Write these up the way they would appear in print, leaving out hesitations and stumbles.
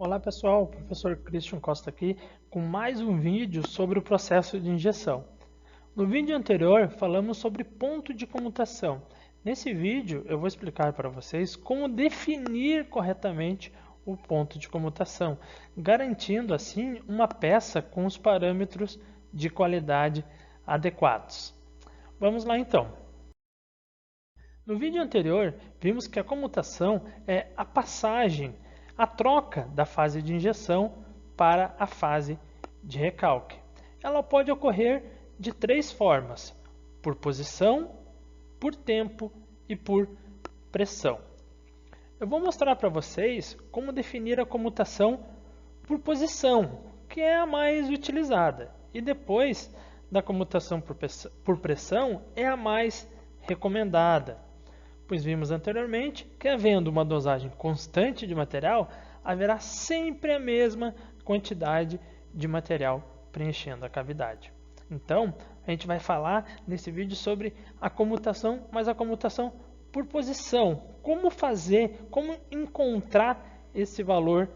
Olá pessoal, professor Christian Costa aqui com mais um vídeo sobre o processo de injeção. No vídeo anterior falamos sobre ponto de comutação. Nesse vídeo eu vou explicar para vocês como definir corretamente o ponto de comutação, garantindo assim uma peça com os parâmetros de qualidade adequados. Vamos lá então. No vídeo anterior, vimos que a comutação é a passagem, a troca da fase de injeção para a fase de recalque. Ela pode ocorrer de três formas: por posição, por tempo e por pressão. Eu vou mostrar para vocês como definir a comutação por posição, que é a mais utilizada, e depois da comutação por pressão é a mais recomendada, pois vimos anteriormente que, havendo uma dosagem constante de material, haverá sempre a mesma quantidade de material preenchendo a cavidade. Então, a gente vai falar nesse vídeo sobre a comutação, mas a comutação por posição. Como fazer, como encontrar esse valor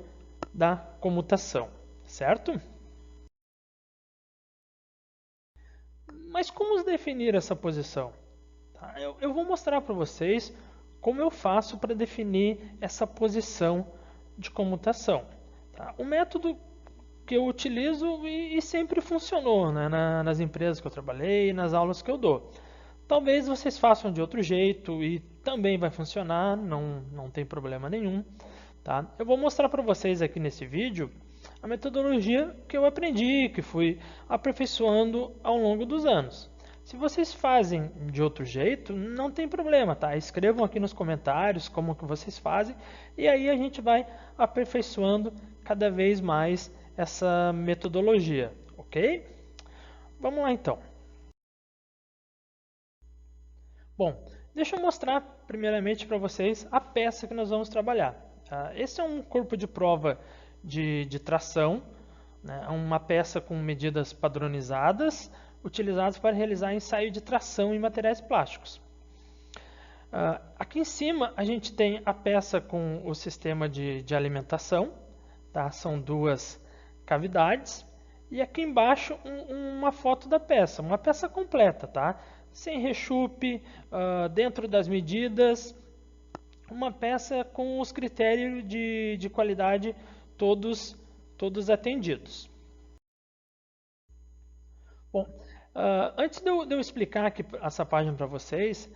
da comutação, certo? Mas como definir essa posição? Eu vou mostrar para vocês como eu faço para definir essa posição de comutação. O método que eu utilizo e sempre funcionou, né, nas empresas que eu trabalhei e nas aulas que eu dou. Talvez vocês façam de outro jeito e também vai funcionar, não tem problema nenhum. Tá? Eu vou mostrar para vocês aqui nesse vídeo a metodologia que eu aprendi, que fui aperfeiçoando ao longo dos anos. Se vocês fazem de outro jeito, não tem problema, tá? Escrevam aqui nos comentários como que vocês fazem e aí a gente vai aperfeiçoando cada vez mais essa metodologia, ok? Vamos lá então. Bom, deixa eu mostrar primeiramente para vocês a peça que nós vamos trabalhar. Esse é um corpo de prova de tração, né? Uma peça com medidas padronizadas, utilizadas para realizar ensaio de tração em materiais plásticos. Aqui em cima a gente tem a peça com o sistema de alimentação, tá? São duas cavidades, e aqui embaixo uma foto da peça, uma peça completa, tá? Sem rechupe, dentro das medidas, uma peça com os critérios de qualidade todos atendidos. Bom, antes de eu explicar aqui essa página para vocês,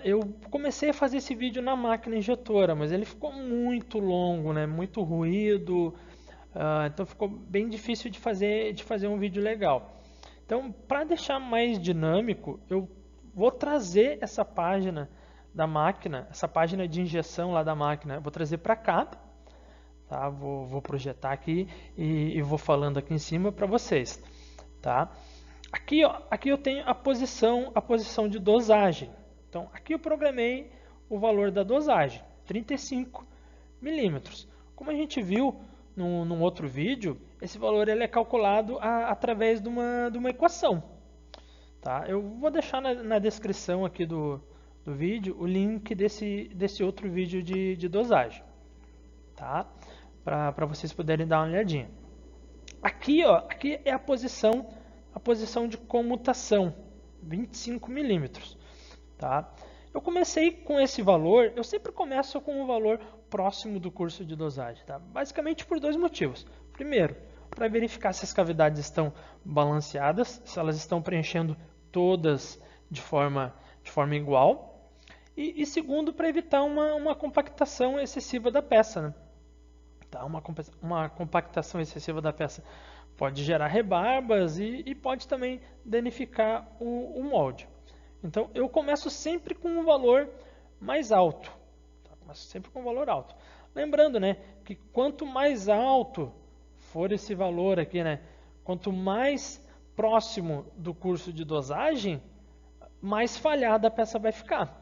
eu comecei a fazer esse vídeo na máquina injetora, mas ele ficou muito longo, né? Muito ruído, então ficou bem difícil de fazer um vídeo legal. Então, para deixar mais dinâmico, eu vou trazer essa página da máquina, essa página de injeção lá da máquina, eu vou trazer para cá, tá? Vou projetar aqui e vou falando aqui em cima para vocês, tá? Aqui, ó, aqui eu tenho a posição de dosagem. Então, aqui eu programei o valor da dosagem, 35 milímetros. Como a gente viu num outro vídeo, esse valor ele é calculado através de uma equação. Tá? Eu vou deixar na descrição aqui do vídeo o link desse outro vídeo de dosagem, tá? Para vocês poderem dar uma olhadinha. Aqui, ó, aqui é a posição de comutação, 25 milímetros. Tá? Eu comecei com esse valor, eu sempre começo com um valor próximo do curso de dosagem, tá? Basicamente por dois motivos. Primeiro, para verificar se as cavidades estão balanceadas, se elas estão preenchendo todas de forma igual. E segundo, para evitar uma compactação excessiva da peça. Né? Tá? Uma compactação excessiva da peça pode gerar rebarbas e pode também danificar o molde. Então, eu começo sempre com um valor mais alto. Tá? Começo sempre com um valor alto. Lembrando, né, que quanto mais alto for esse valor aqui, né, quanto mais próximo do curso de dosagem, mais falhada a peça vai ficar.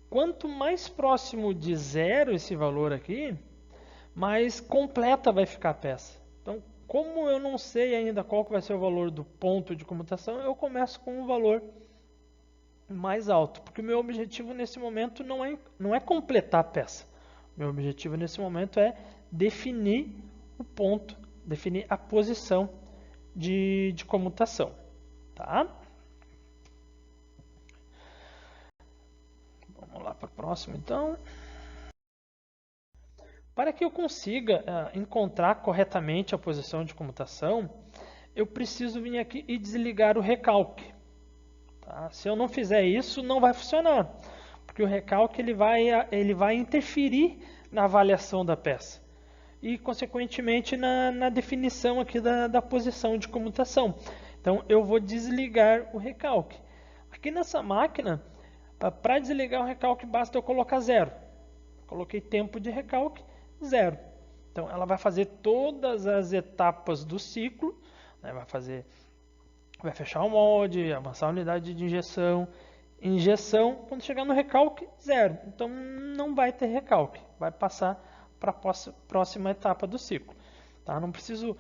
Quanto mais próximo de zero esse valor aqui, mais completa vai ficar a peça. Então, como eu não sei ainda qual que vai ser o valor do ponto de comutação, eu começo com um valor mais alto, porque o meu objetivo nesse momento não é completar a peça. Meu objetivo nesse momento é definir o ponto, definir a posição de comutação. Tá? Vamos lá para o próximo, então. Para que eu consiga encontrar corretamente a posição de comutação, eu preciso vir aqui e desligar o recalque. Tá? Se eu não fizer isso, não vai funcionar, porque o recalque ele vai interferir na avaliação da peça e, consequentemente, na definição aqui da posição de comutação. Então, eu vou desligar o recalque. Aqui nessa máquina, para desligar o recalque, basta eu colocar 0. Coloquei tempo de recalque, 0. Então, ela vai fazer todas as etapas do ciclo, né? Vai fechar o molde, avançar a unidade de injeção, quando chegar no recalque, 0. Então, não vai ter recalque, vai passar para a próxima etapa do ciclo. Tá? Não preciso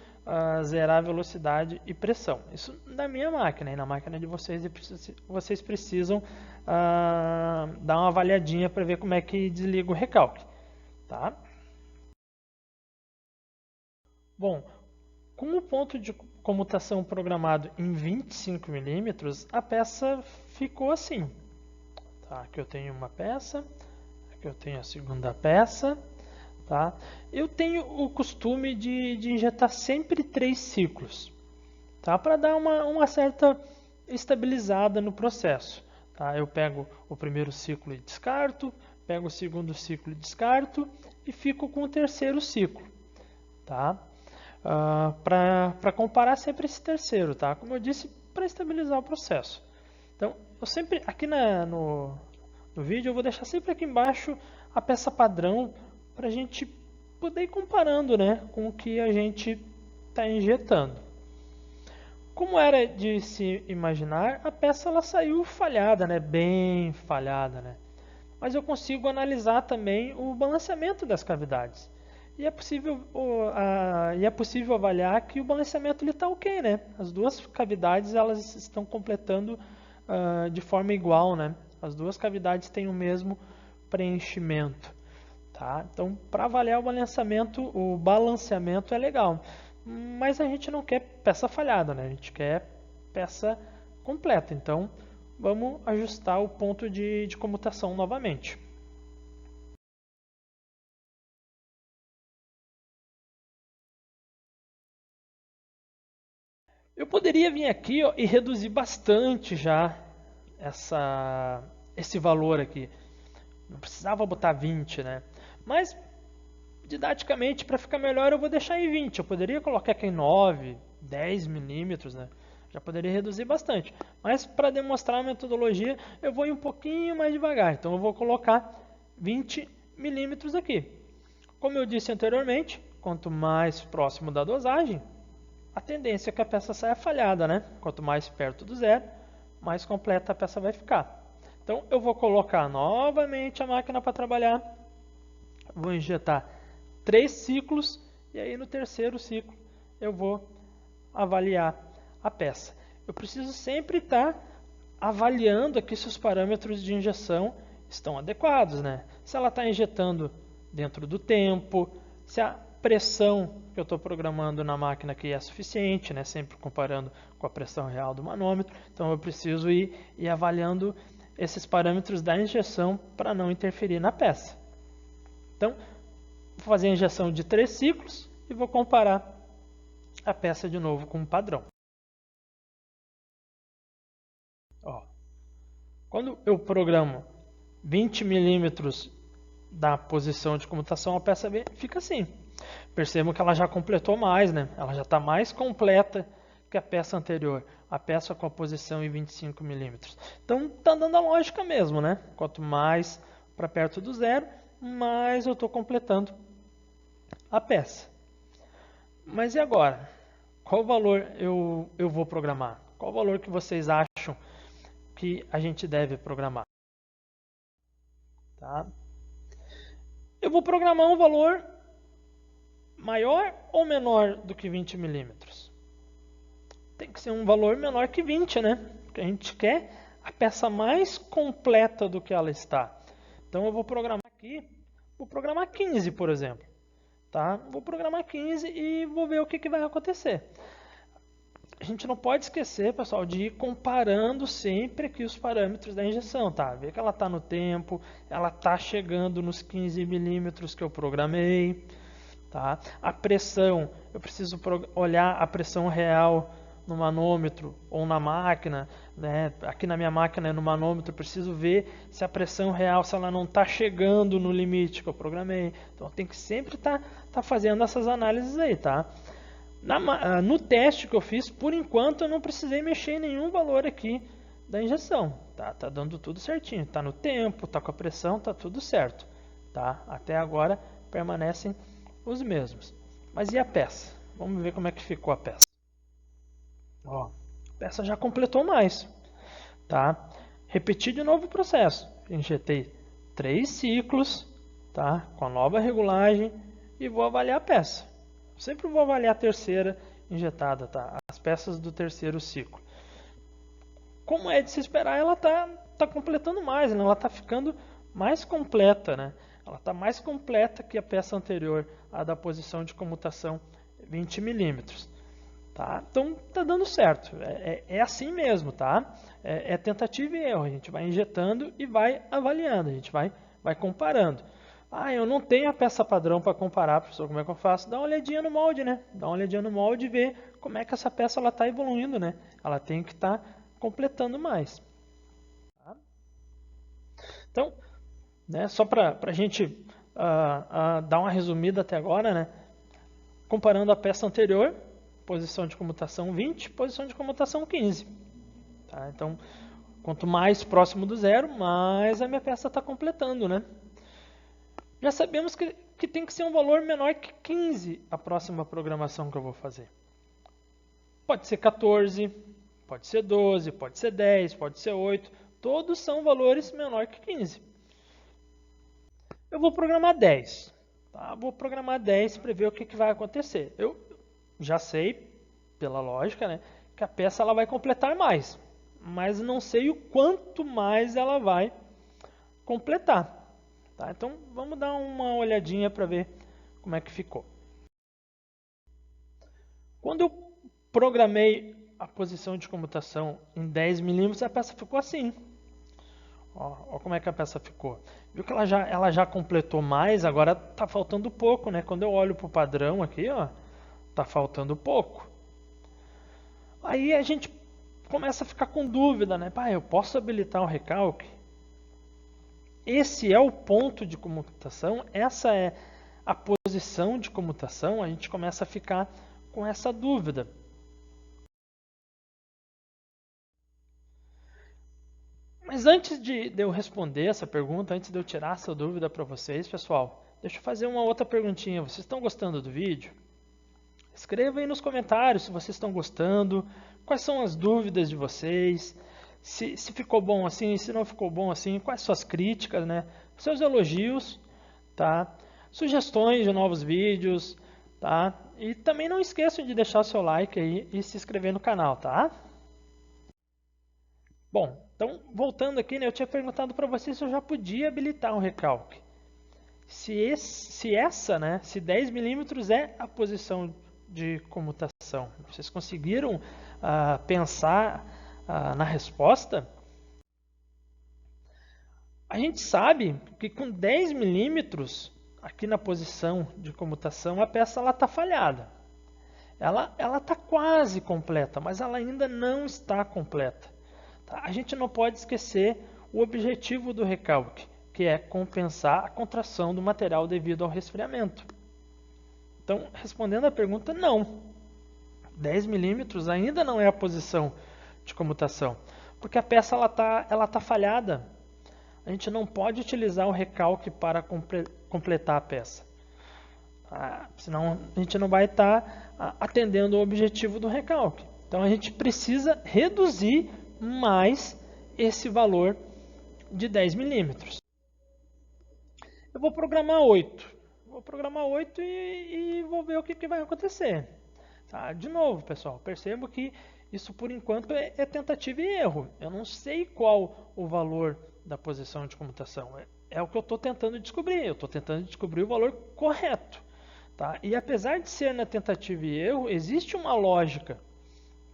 zerar velocidade e pressão. Isso na minha máquina, e na máquina de vocês precisam dar uma avaliadinha para ver como é que desliga o recalque. Tá? Bom, com o ponto de comutação programado em 25 mm, a peça ficou assim. Tá? Aqui eu tenho uma peça, aqui eu tenho a segunda peça. Tá? Eu tenho o costume de injetar sempre 3 ciclos, tá? Para dar uma certa estabilizada no processo. Tá? Eu pego o primeiro ciclo e descarto, pego o segundo ciclo e descarto e fico com o terceiro ciclo. Tá? Para comparar sempre esse terceiro, tá? Como eu disse, para estabilizar o processo. Então, eu sempre, aqui no vídeo, eu vou deixar sempre aqui embaixo a peça padrão, para a gente poder ir comparando, né, com o que a gente está injetando. Como era de se imaginar, a peça ela saiu falhada, né, bem falhada, né? Mas eu consigo analisar também o balanceamento das cavidades. E é possível avaliar que o balanceamento está ok, né? As duas cavidades elas estão completando de forma igual, né? As duas cavidades têm o mesmo preenchimento. Tá? Então, para avaliar o balanceamento é legal, mas a gente não quer peça falhada, né? A gente quer peça completa. Então, vamos ajustar o ponto de comutação novamente. Eu poderia vir aqui e reduzir bastante já esse valor aqui. Não precisava botar 20, né? Mas, didaticamente, para ficar melhor, eu vou deixar em 20. Eu poderia colocar aqui em 9, 10 milímetros, né? Já poderia reduzir bastante. Mas, para demonstrar a metodologia, eu vou ir um pouquinho mais devagar. Então, eu vou colocar 20 milímetros aqui. Como eu disse anteriormente, quanto mais próximo da dosagem, a tendência é que a peça saia falhada, né? Quanto mais perto do zero, mais completa a peça vai ficar. Então, eu vou colocar novamente a máquina para trabalhar. Vou injetar 3 ciclos e aí no terceiro ciclo eu vou avaliar a peça. Eu preciso sempre estar avaliando aqui se os parâmetros de injeção estão adequados, né? Se ela está injetando dentro do tempo, se a pressão que eu estou programando na máquina aqui é suficiente, né? Sempre comparando com a pressão real do manômetro. Então eu preciso ir avaliando esses parâmetros da injeção para não interferir na peça. Então, vou fazer a injeção de 3 ciclos e vou comparar a peça de novo com o padrão. Ó, quando eu programo 20 milímetros da posição de comutação, a peça fica assim. Percebam que ela já completou mais, né? Ela já está mais completa que a peça anterior. A peça com a posição em 25 milímetros. Então, está dando a lógica mesmo, né? Quanto mais para perto do zero, mais eu estou completando a peça. Mas e agora? Qual valor eu vou programar? Qual valor que vocês acham que a gente deve programar? Tá? Eu vou programar um valor maior ou menor do que 20 milímetros? Tem que ser um valor menor que 20, né? Porque a gente quer a peça mais completa do que ela está. Então eu vou programar aqui, vou programar 15, por exemplo. tá? Vou programar 15 e vou ver o que vai acontecer. A gente não pode esquecer, pessoal, de ir comparando sempre aqui os parâmetros da injeção, tá? Ver que ela está no tempo, ela está chegando nos 15 milímetros que eu programei, tá? A pressão, eu preciso olhar a pressão real no manômetro ou na máquina, né? Aqui na minha máquina é no manômetro, eu preciso ver se a pressão real, se ela não está chegando no limite que eu programei. Então tem que sempre estar fazendo essas análises aí, tá? No teste que eu fiz, por enquanto eu não precisei mexer em nenhum valor aqui da injeção, tá? Tá dando tudo certinho, tá no tempo, tá com a pressão, tá tudo certo, tá? Até agora permanecem os mesmos. Mas e a peça? Vamos ver como é que ficou a peça. Ó, a peça já completou mais, tá? Repeti de novo o processo. Injetei 3 ciclos, tá? Com a nova regulagem e vou avaliar a peça. Sempre vou avaliar a terceira injetada, tá? As peças do terceiro ciclo. Como é de se esperar, ela tá completando mais, né? Ela está ficando mais completa, né? Ela está mais completa que a peça anterior, a da posição de comutação 20 milímetros. Tá? Então tá dando certo, é assim mesmo, tá? É tentativa e erro, a gente vai injetando e vai avaliando, a gente vai comparando. Ah, eu não tenho a peça padrão para comparar, professor, como é que eu faço? Dá uma olhadinha no molde, né? Dá uma olhadinha no molde e vê como é que essa peça está evoluindo, né? Ela tem que estar completando mais. Tá? Então, né, só para a gente dar uma resumida até agora, né? Comparando a peça anterior, posição de comutação 20, posição de comutação 15. Tá? Então, quanto mais próximo do zero, mais a minha peça está completando, né? Já sabemos que tem que ser um valor menor que 15 a próxima programação que eu vou fazer. Pode ser 14, pode ser 12, pode ser 10, pode ser 8. Todos são valores menor que 15. Eu vou programar 10. Tá? Vou programar 10 para ver o que vai acontecer. Eu já sei, pela lógica, né, que a peça ela vai completar mais. Mas não sei o quanto mais ela vai completar. Tá? Então vamos dar uma olhadinha para ver como é que ficou. Quando eu programei a posição de comutação em 10 milímetros, a peça ficou assim. Ó como é que a peça ficou. Viu que ela já completou mais, agora está faltando pouco, né? Quando eu olho para o padrão aqui, ó, está faltando pouco. Aí a gente começa a ficar com dúvida, né? Pai, eu posso habilitar o recalque? Esse é o ponto de comutação, essa é a posição de comutação, a gente começa a ficar com essa dúvida. Mas antes de eu responder essa pergunta, antes de eu tirar essa dúvida para vocês, pessoal, deixa eu fazer uma outra perguntinha. Vocês estão gostando do vídeo? Escreva aí nos comentários se vocês estão gostando, quais são as dúvidas de vocês, se ficou bom assim, se não ficou bom assim, quais suas críticas, né? Seus elogios, tá? Sugestões de novos vídeos, tá? E também não esqueçam de deixar o seu like aí e se inscrever no canal, tá? Bom, então voltando aqui, né, eu tinha perguntado para vocês se eu já podia habilitar um recalque. Se essa, né, se 10 milímetros é a posição de comutação, vocês conseguiram pensar na resposta? A gente sabe que com 10 milímetros aqui na posição de comutação, a peça está falhada. Ela está quase completa, mas ela ainda não está completa. Tá? A gente não pode esquecer o objetivo do recalque, que é compensar a contração do material devido ao resfriamento. Então, respondendo à pergunta, não. 10 milímetros ainda não é a posição de comutação, porque a peça ela tá falhada. A gente não pode utilizar o recalque para completar a peça. Senão a gente não vai estar atendendo o objetivo do recalque. Então a gente precisa reduzir mais esse valor de 10 milímetros. Eu vou programar 8. Vou programar 8 e vou ver o que vai acontecer. Tá? De novo, pessoal, percebo que isso por enquanto é tentativa e erro. Eu não sei qual o valor da posição de comutação. É o que eu estou tentando descobrir. Eu estou tentando descobrir o valor correto. Tá? E apesar de ser na tentativa e erro, existe uma lógica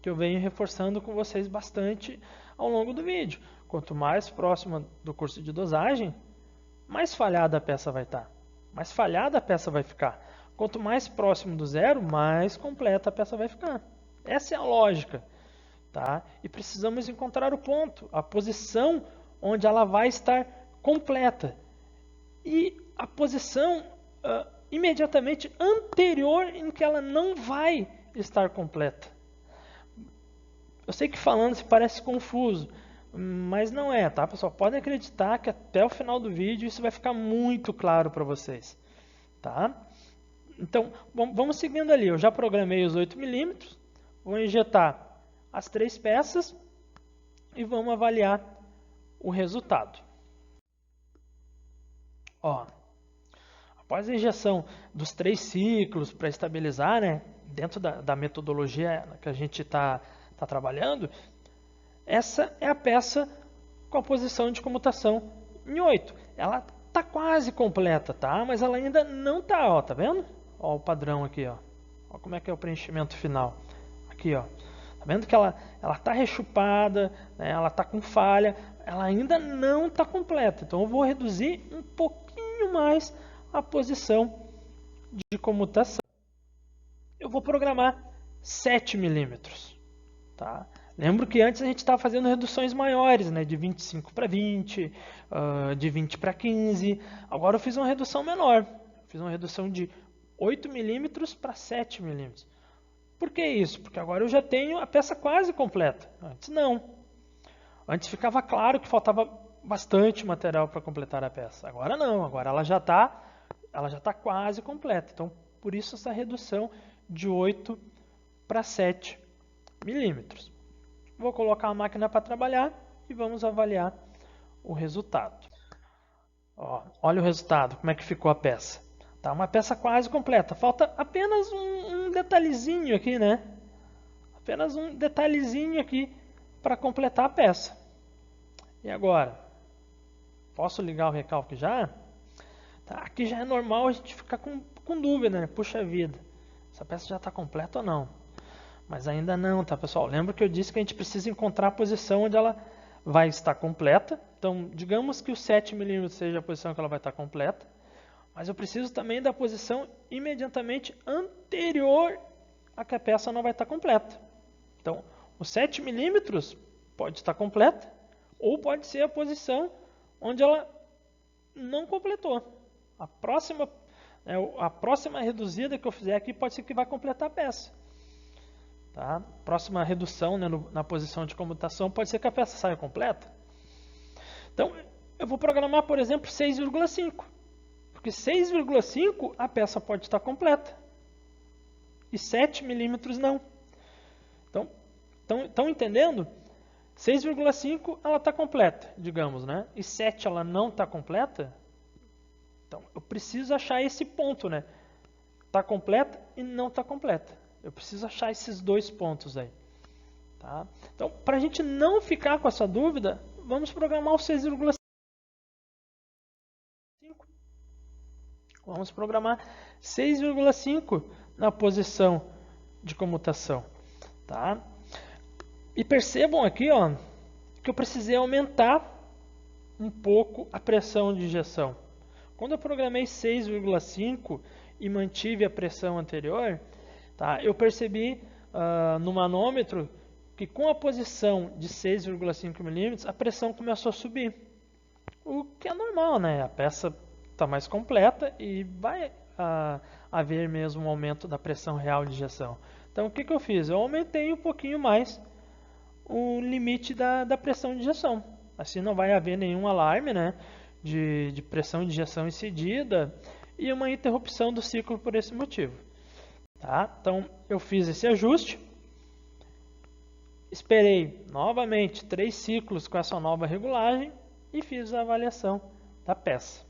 que eu venho reforçando com vocês bastante ao longo do vídeo. Quanto mais próxima do curso de dosagem, mais falhada a peça vai estar. Mais falhada a peça vai ficar. Quanto mais próximo do zero, mais completa a peça vai ficar. Essa é a lógica. Tá? E precisamos encontrar o ponto, a posição onde ela vai estar completa. E a posição imediatamente anterior em que ela não vai estar completa. Eu sei que falando se parece confuso, mas não é, tá, pessoal? Podem acreditar que até o final do vídeo isso vai ficar muito claro para vocês, tá? Então, vamos seguindo ali. Eu já programei os 8 milímetros, vou injetar as 3 peças e vamos avaliar o resultado. Ó, após a injeção dos 3 ciclos para estabilizar, né, dentro da metodologia que a gente está trabalhando, essa é a peça com a posição de comutação em 8. Ela está quase completa, tá? Mas ela ainda não está, ó, tá vendo? Ó o padrão aqui, ó. Ó como é que é o preenchimento final. Aqui, ó. Tá vendo que ela está rechupada, né? Ela está com falha, ela ainda não está completa. Então eu vou reduzir um pouquinho mais a posição de comutação. Eu vou programar 7 milímetros. Tá? Lembro que antes a gente estava fazendo reduções maiores, né? De 25 para 20, de 20 para 15. Agora eu fiz uma redução menor. Fiz uma redução de 8 milímetros para 7 milímetros. Por que isso? Porque agora eu já tenho a peça quase completa. Antes não. Antes ficava claro que faltava bastante material para completar a peça. Agora não. Agora ela já está quase completa. Então, por isso essa redução de 8 para 7 milímetros. Vou colocar a máquina para trabalhar e vamos avaliar o resultado. Ó, olha o resultado, como é que ficou a peça. Tá uma peça quase completa. Falta apenas um detalhezinho aqui, né? Apenas um detalhezinho aqui para completar a peça. E agora? Posso ligar o recalque já? Tá, aqui já é normal a gente ficar com dúvida, né? Puxa vida, essa peça já está completa ou não? Mas ainda não, tá, pessoal? Lembra que eu disse que a gente precisa encontrar a posição onde ela vai estar completa. Então, digamos que o 7 milímetros seja a posição que ela vai estar completa. Mas eu preciso também da posição imediatamente anterior a que a peça não vai estar completa. Então, o 7 milímetros pode estar completa ou pode ser a posição onde ela não completou. A próxima reduzida que eu fizer aqui pode ser que vai completar a peça. Tá? Próxima redução, né, na posição de comutação pode ser que a peça saia completa. Então, eu vou programar, por exemplo, 6,5. Porque 6,5 a peça pode estar completa. E 7 milímetros não. Então, estão entendendo? 6,5 ela está completa, digamos, né? E 7 ela não está completa. Então, eu preciso achar esse ponto, né? Está completa e não está completa. Eu preciso achar esses 2 pontos aí. Tá? Então, para a gente não ficar com essa dúvida, vamos programar o 6,5. Vamos programar 6,5 na posição de comutação. Tá? E percebam aqui, ó, que eu precisei aumentar um pouco a pressão de injeção. Quando eu programei 6,5 e mantive a pressão anterior, tá, eu percebi no manômetro que com a posição de 6,5 milímetros a pressão começou a subir. O que é normal, né? A peça está mais completa e vai haver mesmo um aumento da pressão real de injeção. Então o que eu fiz? Eu aumentei um pouquinho mais o limite da pressão de injeção. Assim não vai haver nenhum alarme, né, de pressão de injeção excedida e uma interrupção do ciclo por esse motivo. Tá? Então eu fiz esse ajuste, esperei novamente 3 ciclos com essa nova regulagem e fiz a avaliação da peça.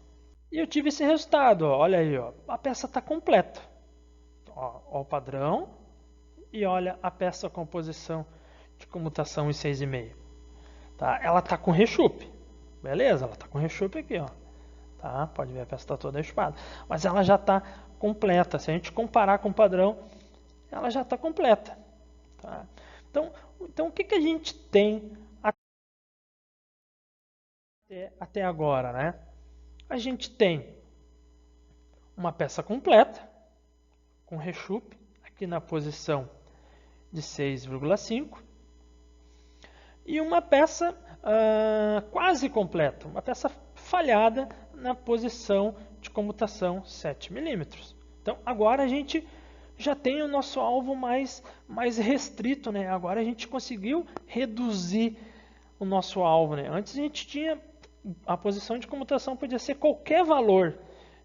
E eu tive esse resultado, ó, olha aí, ó, a peça está completa. Ó o padrão e olha a peça com posição de comutação em 6,5. Tá? Ela está com rechupe, beleza? Ela está com rechupe aqui, ó. Tá? Pode ver, a peça está toda rechupada. Mas ela já está completa. Se a gente comparar com o padrão, ela já está completa. Tá? Então, o que a gente tem até agora, né? A gente tem uma peça completa, com rechup, aqui na posição de 6,5, e uma peça quase completa, uma peça falhada na posição de comutação 7 milímetros. Então, agora a gente já tem o nosso alvo mais restrito, né? Agora a gente conseguiu reduzir o nosso alvo, né? Antes a gente tinha a posição de comutação podia ser qualquer valor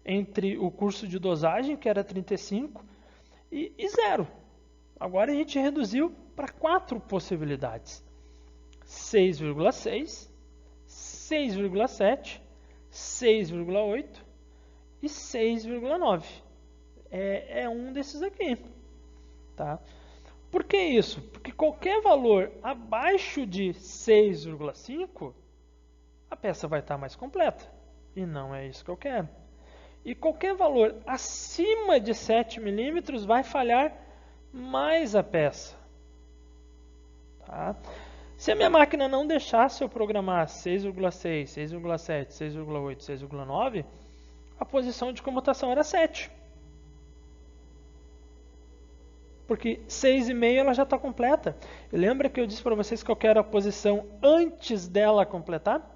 entre o curso de dosagem, que era 35, e 0. Agora a gente reduziu para 4 possibilidades: 6,6, 6,7, 6,8 e 6,9. É um desses aqui. Tá? Por que isso? Porque qualquer valor abaixo de 6,5, a peça vai estar mais completa. E não é isso que eu quero. E qualquer valor acima de 7 milímetros vai falhar mais a peça. Tá? Se a minha máquina não deixasse eu programar 6,6, 6,7, 6,8, 6,9, a posição de comutação era 7. Porque 6,5 ela já está completa. E lembra que eu disse para vocês que eu quero a posição antes dela completar?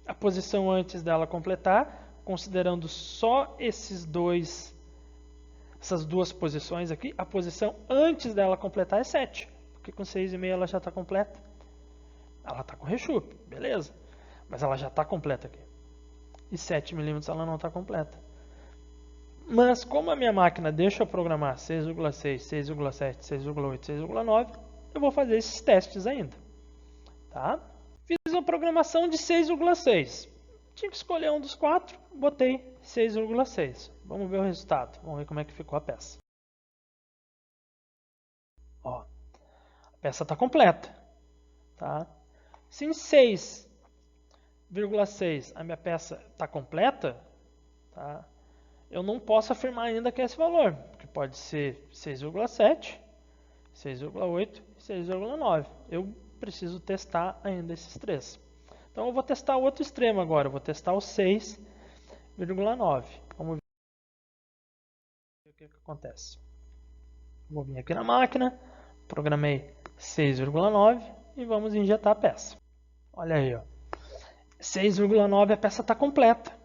A posição antes dela completar, considerando só essas duas posições aqui, a posição antes dela completar é 7. Porque com 6,5 ela já está completa. Ela está com rechup, beleza. Mas ela já está completa aqui. E 7 milímetros ela não está completa. Mas como a minha máquina deixa eu programar 6,6, 6,7, 6,8, 6,9, eu vou fazer esses testes ainda. Tá? Fiz uma programação de 6,6. Tinha que escolher um dos 4, botei 6,6. Vamos ver o resultado. Vamos ver como é que ficou a peça. Ó, a peça está completa. Tá? Se em 6,6 a minha peça está completa, tá? Eu não posso afirmar ainda que é esse valor, porque pode ser 6,7, 6,8 e 6,9. Eu preciso testar ainda esses 3. Então eu vou testar o outro extremo agora, eu vou testar o 6,9. Vamos ver o que acontece. Vou vir aqui na máquina, programei 6,9 e vamos injetar a peça. Olha aí, ó. 6,9 a peça está completa.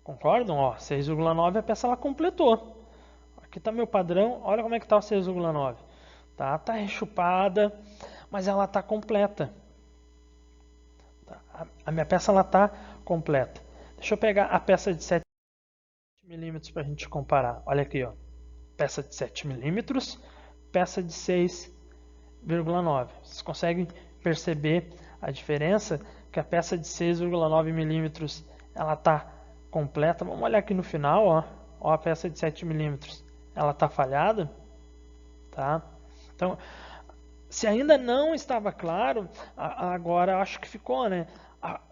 Concordam? 6,9 a peça ela completou. Aqui está meu padrão, olha como é que está o 6,9. Tá rechupada, mas ela está completa. A minha peça está completa. Deixa eu pegar a peça de 7 milímetros para a gente comparar. Olha aqui, ó. Peça de 7 milímetros, peça de 6,9. Vocês conseguem perceber a diferença? Que a peça de 6,9 milímetros ela está completa. Vamos olhar aqui no final, ó, a peça de 7 milímetros, ela está falhada, tá? Então, se ainda não estava claro, agora acho que ficou, né?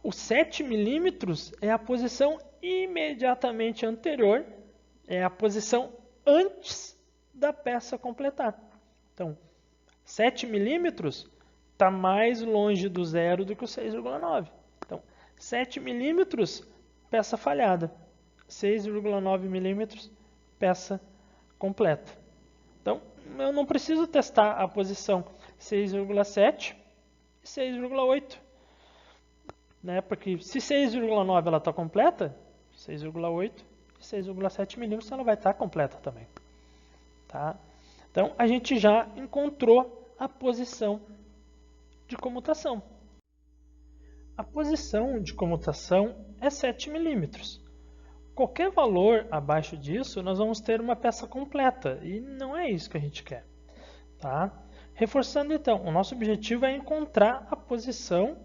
O 7 milímetros é a posição imediatamente anterior, é a posição antes da peça completar. Então, 7 milímetros está mais longe do zero do que o 6,9. Então, 7 milímetros, peça falhada. 6,9 milímetros, peça completa. Então, eu não preciso testar a posição 6,7 e 6,8. Né? Porque se 6,9 ela está completa, 6,8 e 6,7 milímetros ela vai estar completa também. Tá? Então, a gente já encontrou a posição de comutação. A posição de comutação é 7 milímetros. Qualquer valor abaixo disso, nós vamos ter uma peça completa. E não é isso que a gente quer. Tá? Reforçando então, o nosso objetivo é encontrar a posição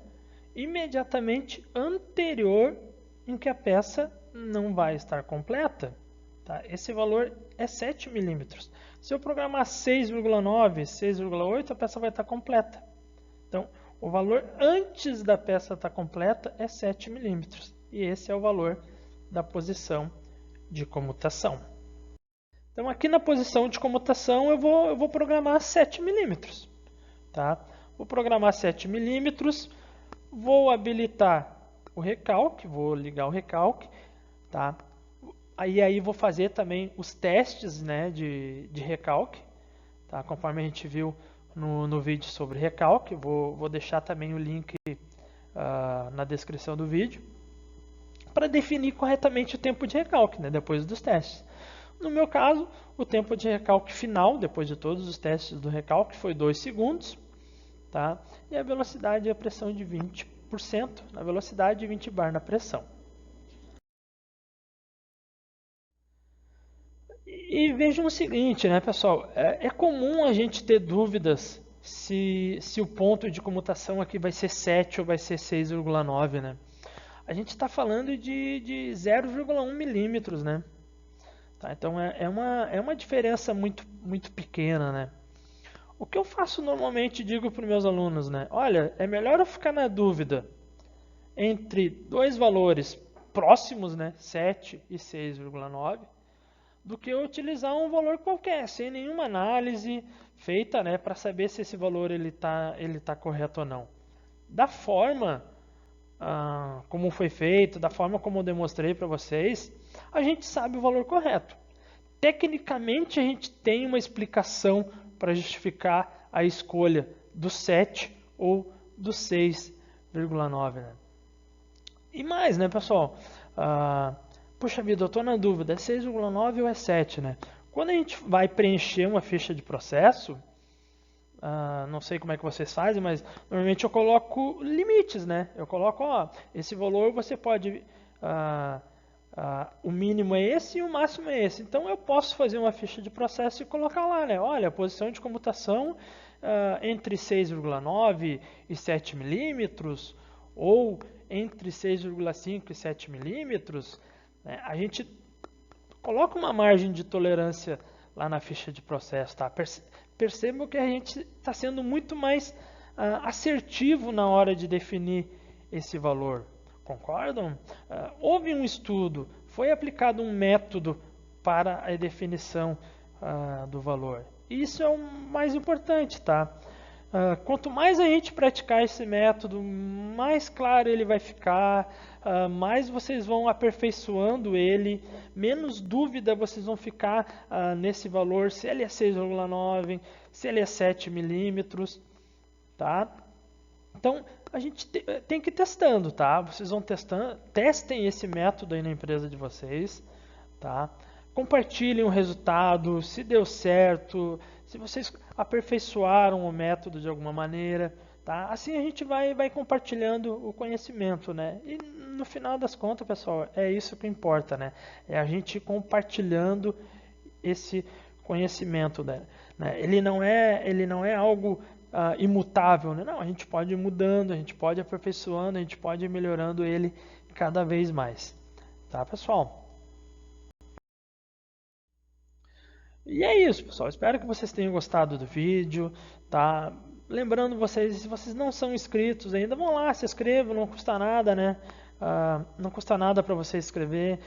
imediatamente anterior em que a peça não vai estar completa. Tá? Esse valor é 7 milímetros. Se eu programar 6,9, 6,8, a peça vai estar completa. Então, o valor antes da peça estar completa é 7 milímetros. E esse é o valor da posição de comutação. Então aqui na posição de comutação eu vou programar 7 milímetros. Tá? Vou programar 7 milímetros, vou habilitar o recalque, vou ligar o recalque. Tá? Aí vou fazer também os testes, né, de recalque. Tá? Conforme a gente viu no vídeo sobre recalque, vou deixar também o link na descrição do vídeo, para definir corretamente o tempo de recalque, né, depois dos testes. No meu caso, o tempo de recalque final, depois de todos os testes do recalque, foi 2 segundos. Tá? E a velocidade e a pressão de 20% na velocidade e 20 bar na pressão. E vejam o seguinte, né, pessoal? É comum a gente ter dúvidas se o ponto de comutação aqui vai ser 7 ou vai ser 6,9, né? A gente está falando de 0,1 milímetros, né? Tá, então é uma diferença muito pequena, né? O que eu faço normalmente, digo para os meus alunos, né? Olha, é melhor eu ficar na dúvida entre dois valores próximos, né? 7 e 6,9, do que eu utilizar um valor qualquer, sem nenhuma análise feita, né? Para saber se esse valor ele tá correto ou não. Da forma como foi feito, da forma como eu demonstrei para vocês, a gente sabe o valor correto. Tecnicamente, a gente tem uma explicação para justificar a escolha do 7 ou do 6,9. Né? E mais, né, pessoal? Puxa vida, eu estou na dúvida, é 6,9 ou é 7, né? Quando a gente vai preencher uma ficha de processo, não sei como é que vocês fazem, mas normalmente eu coloco limites, né? Eu coloco, ó, esse valor você pode... o mínimo é esse e o máximo é esse. Então eu posso fazer uma ficha de processo e colocar lá, né? Olha, a posição de comutação entre 6,9 e 7 milímetros, ou entre 6,5 e 7 milímetros, né? A gente coloca uma margem de tolerância lá na ficha de processo, tá? Percebam que a gente está sendo muito mais assertivo na hora de definir esse valor. Concordam? Houve um estudo, foi aplicado um método para a definição do valor. Isso é o mais importante, tá? Quanto mais a gente praticar esse método, mais claro ele vai ficar, mais vocês vão aperfeiçoando ele, menos dúvida vocês vão ficar nesse valor, se ele é 6,9, se ele é 7 milímetros, tá? Então, a gente tem que ir testando, tá? Vocês vão testando, testem esse método aí na empresa de vocês, tá? Compartilhem o resultado, se deu certo, se vocês aperfeiçoaram o método de alguma maneira, tá? Assim a gente vai compartilhando o conhecimento, né? E no final das contas, pessoal, é isso que importa, né? É a gente compartilhando esse conhecimento, né? Ele não é algo imutável, né? Não, a gente pode ir mudando, a gente pode ir aperfeiçoando, a gente pode ir melhorando ele cada vez mais, tá, pessoal? E é isso, pessoal. Espero que vocês tenham gostado do vídeo, tá? Lembrando vocês, se vocês não são inscritos ainda, vão lá, se inscrevam, não custa nada, né? Não custa nada para você inscrever.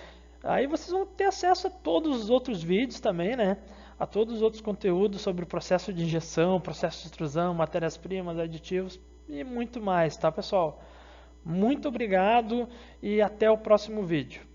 Aí vocês vão ter acesso a todos os outros vídeos também, né? A todos os outros conteúdos sobre o processo de injeção, processo de extrusão, matérias-primas, aditivos e muito mais, tá, pessoal? Muito obrigado e até o próximo vídeo.